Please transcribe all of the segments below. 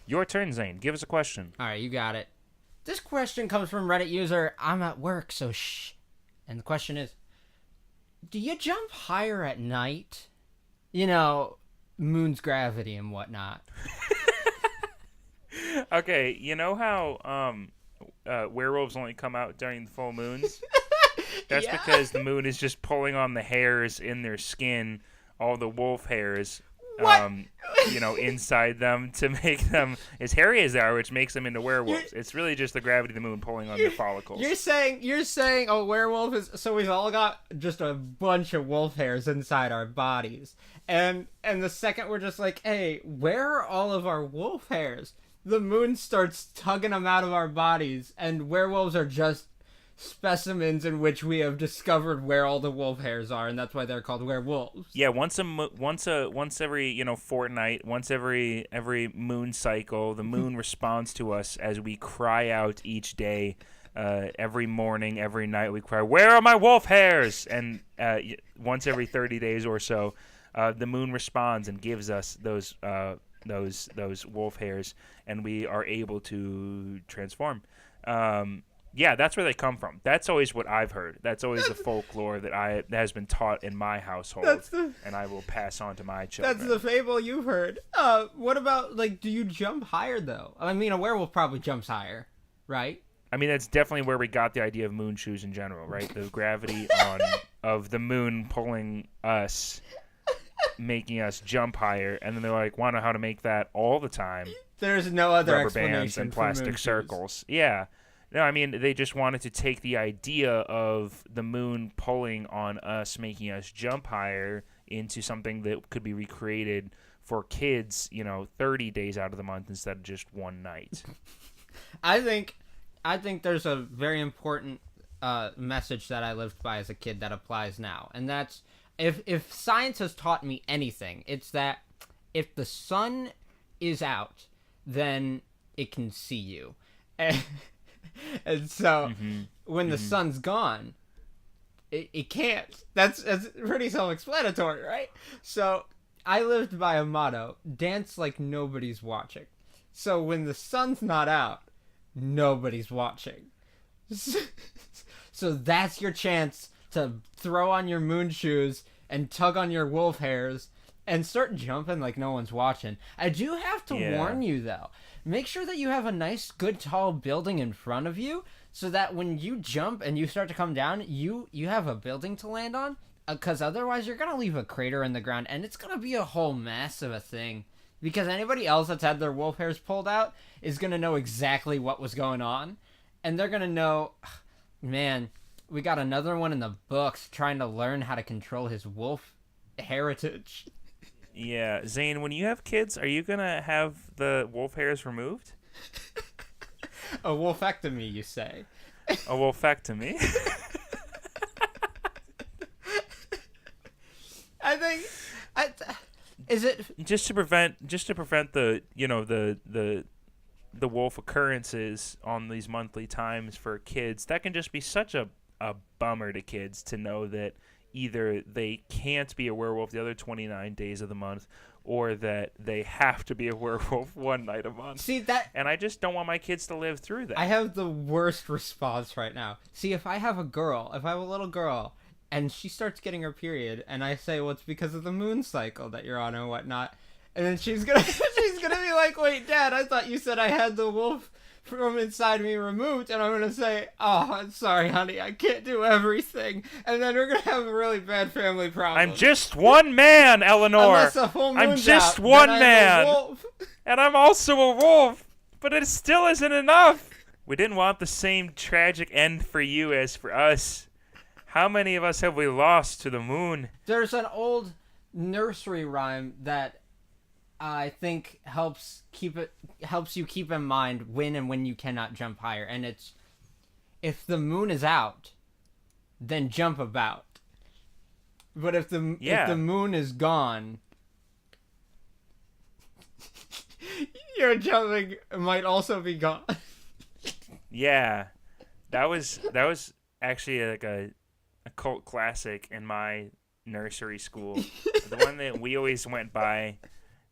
Your turn, Zane. Give us a question. All right, you got it. This question comes from Reddit user, I'm at work, so shh. And the question is, do you jump higher at night? You know, moon's gravity and whatnot. Okay, you know how werewolves only come out during the full moons? That's Yeah. because the moon is just pulling on the hairs in their skin, all the wolf hairs, What? inside them to make them as hairy as they are, which makes them into werewolves. It's really just the gravity of the moon pulling on their follicles. You're saying a werewolf is, so we've all got just a bunch of wolf hairs inside our bodies. And the second we're just like, hey, where are all of our wolf hairs? The moon starts tugging them out of our bodies, and werewolves are just specimens in which we have discovered where all the wolf hairs are, and that's why they're called werewolves. Yeah, once every fortnight, once every moon cycle, the moon responds to us as we cry out each day. Every morning, every night, we cry, "Where are my wolf hairs?" And once every 30 days or so, the moon responds and gives us those wolf hairs, and we are able to transform. Yeah, that's where they come from. That's always what I've heard. That's always the folklore that has been taught in my household, and I will pass on to my children. That's the fable you've heard. What about, like, do you jump higher, though? I mean, a werewolf probably jumps higher, right? I mean, that's definitely where we got the idea of moon shoes in general, right? The gravity of the moon pulling us, making us jump higher, and then they're like, want to know how to make that all the time? There's no other Rubber explanation bands and for moon plastic shoes. circles. Yeah. No, I mean, they just wanted to take the idea of the moon pulling on us, making us jump higher, into something that could be recreated for kids, 30 days out of the month instead of just one night. I think there's a very important message that I lived by as a kid that applies now, and that's if science has taught me anything, it's that if the sun is out, then it can see you, and so when the sun's gone, it can't. That's pretty self-explanatory, right? So I lived by a motto: dance like nobody's watching. So when the sun's not out, nobody's watching. So that's your chance to throw on your moon shoes and tug on your wolf hairs and start jumping like no one's watching. I do have to warn you, though. Make sure that you have a nice, good, tall building in front of you so that when you jump and you start to come down, you have a building to land on, because otherwise you're going to leave a crater in the ground, and it's going to be a whole mess of a thing. Because anybody else that's had their wolf hairs pulled out is going to know exactly what was going on. And they're going to know, man, we got another one in the books trying to learn how to control his wolf heritage. Yeah, Zane, when you have kids, are you going to have the wolf hairs removed? A wolfectomy, you say? A wolfectomy? I think... Is it just to prevent the the wolf occurrences on these monthly times for kids? That can just be such a bummer to kids to know that either they can't be a werewolf the other 29 days of the month, or that they have to be a werewolf one night a month. See that? And I just don't want my kids to live through that. I have the worst response right now. See, if I have a little girl, and she starts getting her period, and I say, well, it's because of the moon cycle that you're on and whatnot, and then she's gonna be like, wait, Dad, I thought you said I had the wolf from inside me removed, and I'm gonna say, oh, I'm sorry, honey, I can't do everything, and then we're gonna have a really bad family problem. I'm just one man, Eleanor. Unless a full moon's I'm just out, one then man, I'm a wolf. and I'm also a wolf, but it still isn't enough. We didn't want the same tragic end for you as for us. How many of us have we lost to the moon? There's an old nursery rhyme that I think helps you keep in mind when and when you cannot jump higher, and it's, if the moon is out, then jump about. But if the moon is gone, your jumping might also be gone. Yeah, that was actually like a cult classic in my nursery school. The one that we always went by,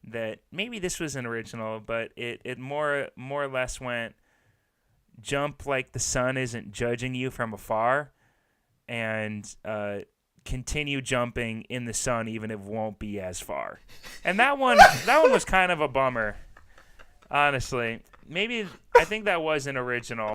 that maybe this was an original, but it more or less went jump like the sun isn't judging you from afar, and continue jumping in the sun even if it won't be as far. And that one was kind of a bummer, honestly. Maybe I think that was an original.